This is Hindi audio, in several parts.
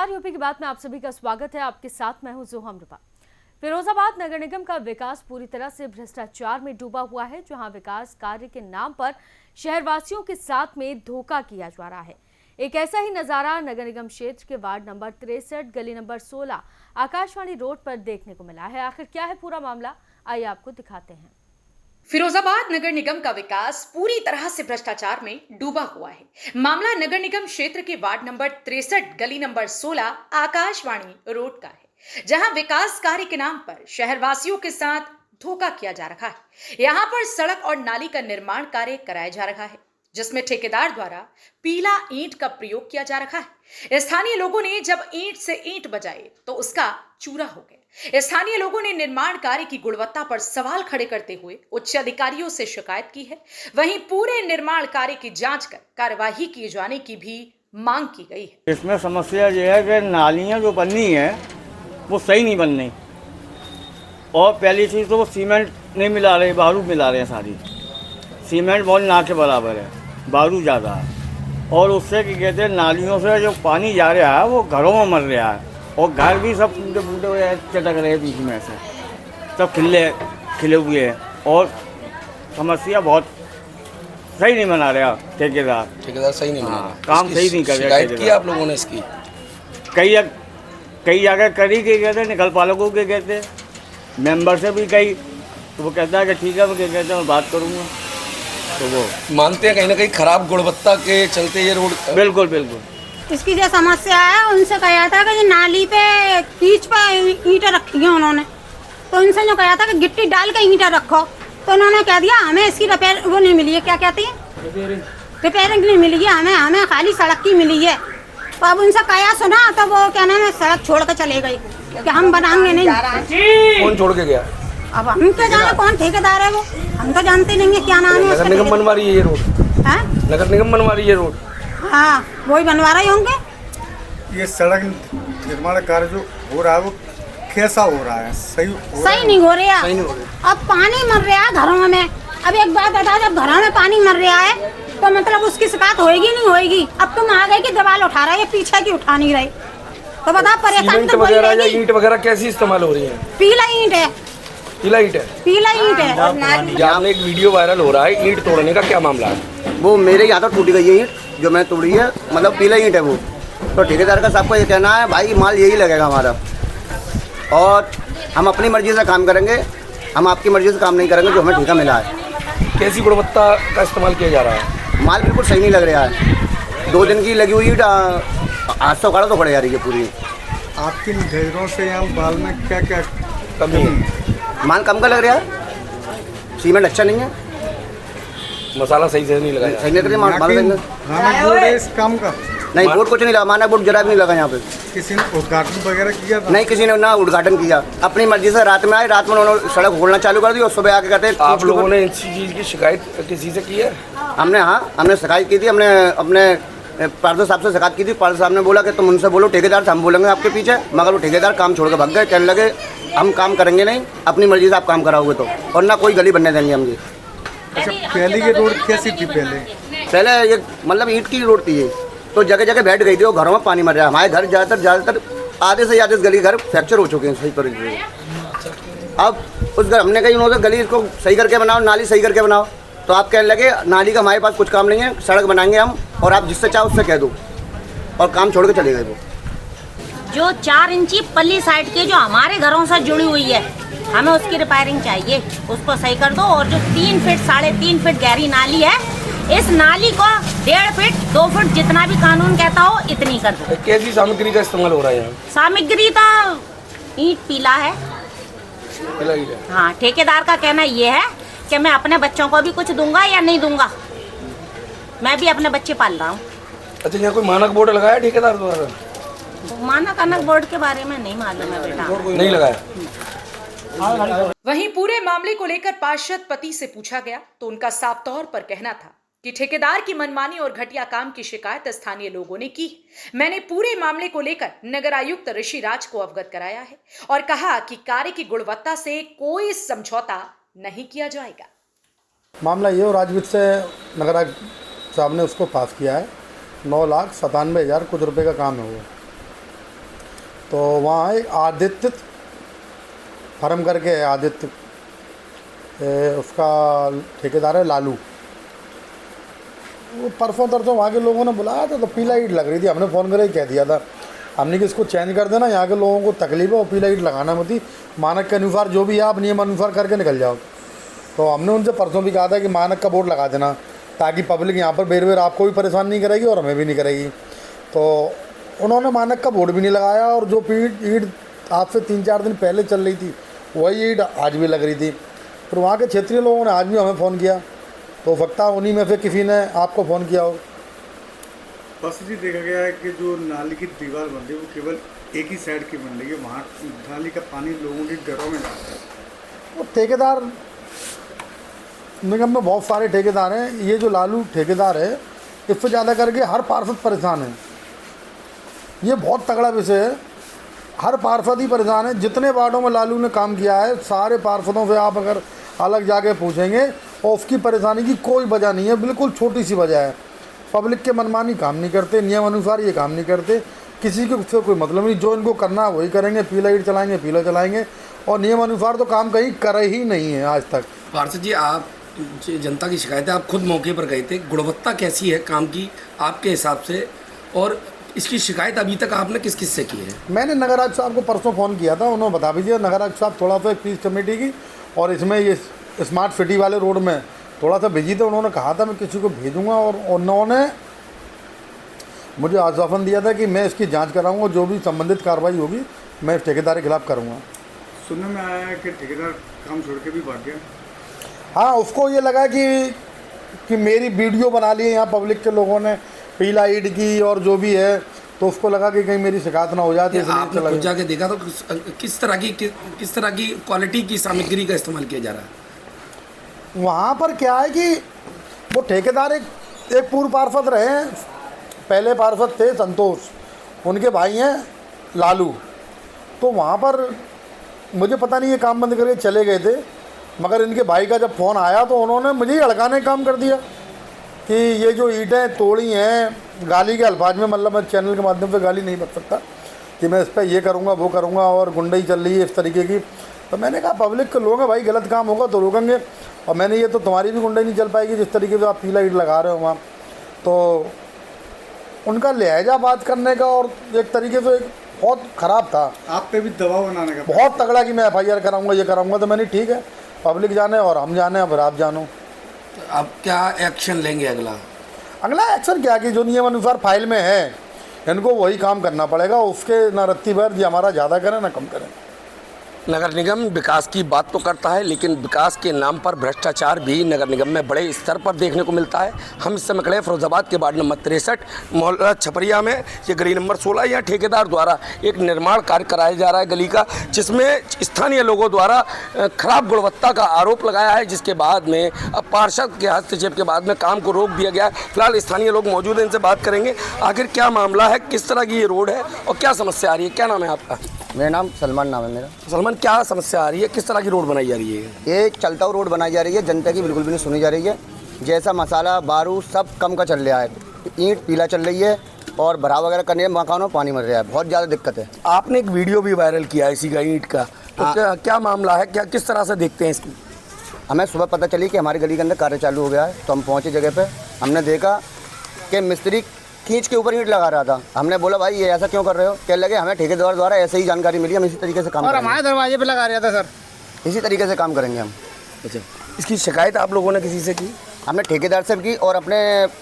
नमस्कार, यूपी की बात में आप सभी का स्वागत है। आपके साथ मैं हूं जोहम रुपा। फिरोजाबाद नगर निगम का विकास पूरी तरह से भ्रष्टाचार में डूबा हुआ है, जहां विकास कार्य के नाम पर शहरवासियों के साथ में धोखा किया जा रहा है। एक ऐसा ही नजारा नगर निगम क्षेत्र के वार्ड नंबर 63 गली नंबर 16 आकाशवाणी रोड पर देखने को मिला है। आखिर क्या है पूरा मामला, आइए आपको दिखाते हैं। फिरोजाबाद नगर निगम का विकास पूरी तरह से भ्रष्टाचार में डूबा हुआ है। मामला नगर निगम क्षेत्र के वार्ड नंबर 63 गली नंबर 16 आकाशवाणी रोड का है, जहां विकास कार्य के नाम पर शहरवासियों के साथ धोखा किया जा रहा है। यहां पर सड़क और नाली का निर्माण कार्य कराया जा रहा है, जिसमें ठेकेदार द्वारा पीला ईंट का प्रयोग किया जा रहा है। स्थानीय लोगों ने जब ईंट से ईंट बजाए तो उसका चूरा हो गया। स्थानीय लोगों ने निर्माण कार्य की गुणवत्ता पर सवाल खड़े करते हुए उच्च अधिकारियों से शिकायत की है। वहीं पूरे निर्माण कार्य की जांच कर कार्यवाही किए जाने की भी मांग की गई है। इसमें समस्या यह है कि नालियाँ जो बननी है वो सही नहीं बन रही, और पहली चीज़ तो वो सीमेंट नहीं मिला रहे, बारूद मिला रहे हैं। सारी सीमेंट बहुत ना के बराबर है, बारूद ज़्यादा है, और उससे क्या कहते हैं नालियों से जो पानी जा रहा है वो घरों में मर रहा है, और घर भी सब टूटे फूटे हुए चटक रहे हैं बीच में से, सब खिले हुए हैं, और समस्या बहुत सही नहीं बना रहा ठेकेदार सही नहीं बना रहा, काम सही नहीं कर रहा। शिकायत की आप लोगों ने इसकी? कई जगह करी के कहते हैं, निकल पालकों के कहते हैं, मेंबर से भी कई, तो वो कहता है कि ठीक है, वो क्या कहते हैं मैं बात करूँगा। तो वो मानते हैं कहीं ना कहीं खराब गुणवत्ता के चलते ये रोड। बिल्कुल बिल्कुल। इसकी जो समस्या है उनसे कहा था कि नाली पे कीच पे ईंटें रखी हैं उन्होंने, तो उनसे जो कहा था कि गिट्टी डाल के ईंटें रखो, तो उन्होंने कह दिया हमें इसकी रिपेयर वो नहीं मिली है, क्या कहती है, रिपेयरिंग नहीं मिली है, हमें खाली सड़क की मिली है। तो अब उनसे कहा सुना तो वो क्या नाम है सड़क छोड़ कर चले गई कि हम बनाएंगे नहीं। कौन छोड़ के गया? अब हम क्या जाने कौन ठेकेदार है वो, हम तो जानते नहीं है क्या नाम है। नगर निगम बनवा रही है ये रोड? नगर निगम बनवा रही है रोड? हाँ, वही बनवा रहे होंगे। ये सड़क निर्माण कार्य जो हो रहा है वो कैसा हो रहा है? सही नहीं हो रहा। अब पानी मर रहा है घरों में। अब एक बात बता, जब घरों में पानी मर रहा है तो मतलब उसकी शिकायत होएगी नहीं होएगी? अब तुम आ गए कि दीवार उठा रहा है, पीछे की उठा नहीं रही, तो बताओ परेशानी तो ईंट वगैरह कैसी इस्तेमाल हो रही है? पीला ईंट है। पीला ईंट है? पीला ईंट है। यहाँ में एक वीडियो वायरल हो रहा है ईंट तोड़ने का, क्या मामला है? वो मेरे यहाँ तो टूटी गई है ईंट, जो मैंने तोड़ी है, मतलब पीला ईंट है वो। तो ठेकेदार का सबको ये कहना है भाई माल यही लगेगा हमारा, और हम अपनी मर्जी से काम करेंगे, हम आपकी मर्जी से काम नहीं करेंगे जो हमें ठेका मिला है। कैसी गुणवत्ता का इस्तेमाल किया जा रहा है? माल बिल्कुल सही नहीं लग रहा है। 2 दिन की लगी हुई ईंट 800 काड़ा तो पड़ जा रही है पूरी। आपकी नजरों से यहाँ माल में क्या क्या कमी है? माल कम का लग रहा है, सीमेंट अच्छा नहीं है, मसाला सही से नहीं लगाया, सही नहीं लग रहा हमें बोर्ड है इस काम का? नहीं, बोर्ड कुछ नहीं लगा, माना बोर्ड जरा भी नहीं लगा यहाँ पे। किसी ने उद्घाटन वगैरह किया था? नहीं, किसी ने ना उद्घाटन किया, अपनी मर्जी से रात में आए, रात में उन्होंने सड़क खोलना चालू कर दी, और सुबह आके कहते हैं। आप लोगों ने इस चीज़ की शिकायत किसी से की है? हमने शिकायत की थी, हमने अपने पार्षद साहब से शिकायत की थी। पार्षद साहब ने बोला कि तुम उनसे बोलो ठेकेदार से हम बोलेंगे आपके पीछे, मगर वो ठेकेदार काम छोड़ के भाग गए, कहने लगे हम काम करेंगे नहीं, अपनी मर्जी से आप काम कराओगे तो, और ना कोई गली बनने देंगे हम जी। अच्छा, पहले ये रोड कैसी थी? पहले ये मतलब ईंट की रोड थी ये, तो जगह जगह बैठ गई थी, वो घरों में पानी मर रहा है। हमारे घर ज़्यादातर आधे से ज़्यादा गली घर फ्रैक्चर हो चुके हैं सही तरीके से। अब उस घर हमने कही उन्होंने गली को सही करके बनाओ, नाली सही करके बनाओ, तो आप कहने लगे नाली का हमारे पास कुछ काम नहीं है, सड़क बनाएंगे हम, और आप जिससे चाहो उससे कह दो, और काम छोड़ के चले गए। वो जो 4 इंची पल्ली साइड के जो हमारे घरों से जुड़ी हुई है, हमें उसकी रिपेयरिंग चाहिए, उसको सही कर दो। और जो 3 फीट 3.5 फीट गहरी नाली है, इस नाली को 1.5 फीट 2 फीट जितना भी कानून कहता हो इतनी कर दो। कैसी सामग्री का इस्तेमाल हो रहा है यहाँ? सामग्री तो ईंट पीला है। पीला ईंट है? हाँ, ठेकेदार का कहना ये है कि मैं अपने बच्चों को भी कुछ दूंगा या नहीं दूंगा, मैं भी अपने बच्चे पाल रहा हूँ। अच्छा, यहाँ कोई मानक बोर्ड लगाया ठेकेदार द्वारा? मानक अनक बोर्ड के बारे में नहीं मालूम है बेटा। नहीं लगाया। वहीं पूरे मामले को लेकर पार्षद पति से पूछा गया तो उनका साफ तौर पर कहना था कि ठेकेदार की मनमानी और घटिया काम की शिकायत स्थानीय लोगों ने की। मैंने पूरे मामले को लेकर नगर आयुक्त ऋषि राज को अवगत कराया है और कहा कि कार्य की गुणवत्ता से कोई समझौता नहीं किया जाएगा। मामला ये, राजवीर से नगर आयुक्त साहब ने उसको पास किया है, 9,97,000 कुछ रुपए का काम है वो। तो वहाँ है आदित्य फर्म करके है, आदित्य उसका ठेकेदार है लालू। वो परसों तरसों वहाँ के लोगों ने बुलाया था तो पीला ईंट लग रही थी, हमने फ़ोन करके कह दिया था हमने कि इसको चेंज कर देना, यहाँ के लोगों को तकलीफ है और पीला ईंट लगाना मत ही, मानक के अनुसार जो भी है आप नियम अनुसार करके निकल जाओ। तो हमने उनसे परसों भी कहा था कि मानक का बोर्ड लगा देना ताकि पब्लिक यहाँ पर बेर बेर आपको भी परेशान नहीं करेगी और हमें भी नहीं करेगी। तो उन्होंने मानक का बोर्ड भी नहीं लगाया और जो ईंट आज से 3-4 दिन पहले चल रही थी वही ईंट आज भी लग रही थी। फिर वहाँ के क्षेत्रीय लोगों ने आज भी हमें फ़ोन किया, तो हो सकता है उन्हीं में से किसी ने आपको फ़ोन किया हो। बस जी देखा गया है कि जो नाली की दीवार बन रही है वो केवल एक ही साइड की बन रही है, वहाँ नाली का पानी लोगों के घरों में जाता है। वो ठेकेदार निगम में बहुत सारे ठेकेदार हैं, ये जो लालू ठेकेदार है इससे ज़्यादा करके हर पार्षद परेशान है। ये बहुत तगड़ा विषय है, हर पार्षद ही परेशान है। जितने वार्डों में लालू ने काम किया है सारे पार्षदों से आप अगर अलग जाके पूछेंगे और उसकी परेशानी की कोई वजह नहीं है, बिल्कुल छोटी सी वजह है। पब्लिक के मनमानी काम नहीं करते, नियम अनुसार ये काम नहीं करते, किसी के उससे कोई मतलब नहीं, जो इनको करना है वही करेंगे, पीला ईंट चलाएंगे पीला चलाएंगे और नियम अनुसार तो काम कहीं करे ही नहीं है आज तक। पार्षद जी, आप जनता की शिकायत है, आप खुद मौके पर गए थे, गुणवत्ता कैसी है काम की आपके हिसाब से, और इसकी शिकायत अभी तक आपने किस किस से की है? मैंने नगर आयुक्त साहब को परसों फ़ोन किया था, उन्होंने बता भी दिया। नगर आयुक्त साहब थोड़ा सा एक पीस कमेटी की और इसमें ये स्मार्ट सिटी वाले रोड में थोड़ा सा बिजी थे, उन्होंने कहा था मैं किसी को भेजूँगा और उन्होंने मुझे आश्वासन दिया था कि मैं इसकी जांच कराऊंगा, जो भी संबंधित कार्रवाई होगी मैं इस ठेकेदार के खिलाफ करूँगा। सुनने में आया है कि ठेकेदार काम छोड़ के भी भाग गया। हाँ, उसको ये लगा कि मेरी वीडियो बना ली है यहाँ पब्लिक के लोगों ने पीला ईंट की और जो भी है, तो उसको लगा कि कहीं मेरी शिकायत ना हो जाती। आपने खुद जाके देखा तो किस तरह की क्वालिटी की सामग्री का इस्तेमाल किया जा रहा है? वहाँ पर क्या है कि वो ठेकेदार एक पूर्व पार्षद रहे हैं, पहले पार्षद थे संतोष, उनके भाई हैं लालू। तो वहाँ पर मुझे पता नहीं ये काम बंद करके चले गए थे, मगर इनके भाई का जब फ़ोन आया तो उन्होंने मुझे ही अड़काने का काम कर दिया कि ये जो ईंटें तोड़ी हैं, गाली के अल्फाज में, मतलब मैं चैनल के माध्यम से गाली नहीं बक सकता कि मैं इस पर ये करूँगा वो करूँगा और गुंडई चल रही है इस तरीके की। तो मैंने कहा पब्लिक के लोग हैं भाई, गलत काम होगा तो रोकेंगे, और मैंने ये तो तुम्हारी भी गुंडई नहीं चल पाएगी जिस तरीके से आप पीला ईंट लगा रहे हो वहाँ। तो उनका लहजा बात करने का और एक तरीके से बहुत ख़राब था। आप पे भी दबाव बनाने का बहुत तगड़ा कि मैं FIR कराऊंगा, ये कराऊंगा। तो मैंने ठीक है, पब्लिक जाने और हम जाने, फिर आप जानो। तो अब क्या एक्शन लेंगे? अगला एक्शन क्या कि जो नियम अनुसार फाइल में है इनको वही काम करना पड़ेगा, उसके ना रत्ती भर जी हमारा ज़्यादा करें ना कम करें। नगर निगम विकास की बात तो करता है, लेकिन विकास के नाम पर भ्रष्टाचार भी नगर निगम में बड़े स्तर पर देखने को मिलता है। हम इस समय खड़े फिरोजाबाद के वार्ड नंबर 63 मोहल्ला छपरिया में। ये गली नंबर 16, यहाँ ठेकेदार द्वारा एक निर्माण कार्य कराया जा रहा है गली का, जिसमें स्थानीय लोगों द्वारा खराब गुणवत्ता का आरोप लगाया है, जिसके बाद में अब पार्षद के हस्तक्षेप के बाद में काम को रोक दिया गया। फिलहाल स्थानीय लोग मौजूद हैं, इनसे बात करेंगे आखिर क्या मामला है, किस तरह की ये रोड है और क्या समस्या आ रही है। क्या नाम है आपका? मेरा नाम सलमान नाम है मेरा। सलमान, क्या समस्या आ रही है, किस तरह की रोड बनाई जा रही है? ये चलता हुआ रोड बनाई जा रही है, जनता की बिल्कुल भी नहीं सुनी जा रही है। जैसा मसाला बारूद सब कम का चल रहा है, ईंट पीला चल रही है और भराव वगैरह करने में मकानों में पानी मर रहा है, बहुत ज़्यादा दिक्कत है। आपने एक वीडियो भी वायरल किया है इसी का, ईंट का, तो क्या मामला है, क्या किस तरह से देखते हैं इसको? हमें सुबह पता चली कि हमारी गली के अंदर कार्य चालू हो गया है, तो हम पहुँचे जगह पर। हमने देखा कि मिस्त्री खींच के ऊपर ईंट लगा रहा था। हमने बोला भाई ये ऐसा क्यों कर रहे हो? कहने लगे हमें ठेकेदार द्वारा ऐसे ही जानकारी मिली, हम इसी तरीके से काम करेंगे। और हमारे दरवाजे पे लगा रहा था सर, इसी तरीके से काम करेंगे हम। अच्छा, इसकी शिकायत आप लोगों ने किसी से की? हमने ठेकेदार से भी की और अपने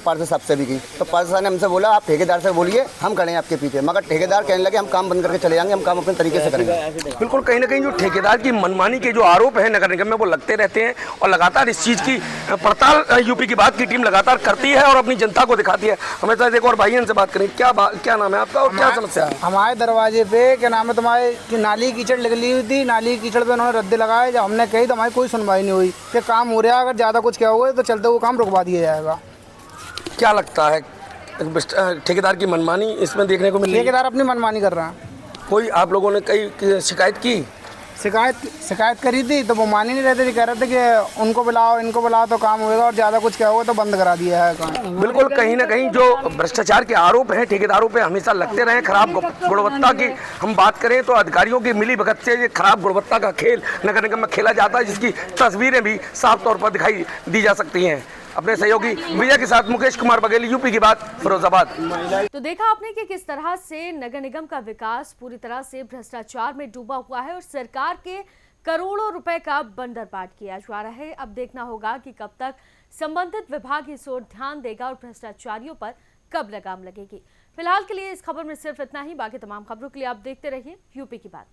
पार्षद साहब से भी की। तो पार्षद साहब ने हमसे बोला आप ठेकेदार से बोलिए, हम करेंगे आपके पीछे, मगर ठेकेदार कहने लगे हम काम बंद करके चले जाएंगे, हम काम अपने तरीके से करेंगे। बिल्कुल, कहीं ना कहीं जो ठेकेदार की मनमानी के जो आरोप है नगर निगम में वो लगते रहते हैं और लगातार इस चीज़ की पड़ताल यूपी की बात की टीम लगातार करती है और अपनी जनता को दिखाती है। हमें तो एक और भाई इनसे बात करें, क्या नाम है आपका और क्या समस्या है? हमारे दरवाजे पे क्या नाम है तुम्हारे कि नाली कीचड़ निकली हुई थी, नाली कीचड़ पे उन्होंने रद्दे लगाए। जब हमने कही तो हमारी कोई सुनवाई नहीं हुई कि काम हो रहा है, अगर ज़्यादा कुछ क्या होगा तो चलते हुए काम रुकवा दिया जाएगा। क्या लगता है ठेकेदार की मनमानी इसमें देखने को मिली? ठेकेदार अपनी मनमानी कर रहा है। कोई आप लोगों ने कई शिकायत की? शिकायत करी थी तो वो मान ही नहीं रहे थे, कह रहे थे कि उनको बुलाओ तो काम होगा और ज़्यादा कुछ क्या होगा तो बंद करा दिया है काम। बिल्कुल, कहीं ना कहीं जो भ्रष्टाचार के आरोप हैं ठेकेदारों पे हमेशा लगते रहे। खराब गुणवत्ता की हम बात करें तो अधिकारियों की मिली भगत से ये खराब गुणवत्ता का खेल नगर निगम में खेला जाता है, जिसकी तस्वीरें भी साफ तौर पर दिखाई दी जा सकती हैं। अपने सहयोगी विजय के साथ मुकेश कुमार बघेल, यूपी की बात, फिरोजाबाद। तो देखा आपने कि किस तरह से नगर निगम का विकास पूरी तरह से भ्रष्टाचार में डूबा हुआ है और सरकार के करोड़ों रुपए का बंदरबाट किया जा रहा है। अब देखना होगा कि कब तक संबंधित विभाग इस ओर ध्यान देगा और भ्रष्टाचारियों पर कब लगाम लगेगी। फिलहाल के लिए इस खबर में सिर्फ इतना ही। बाकी तमाम खबरों के लिए आप देखते रहिए यूपी की बात।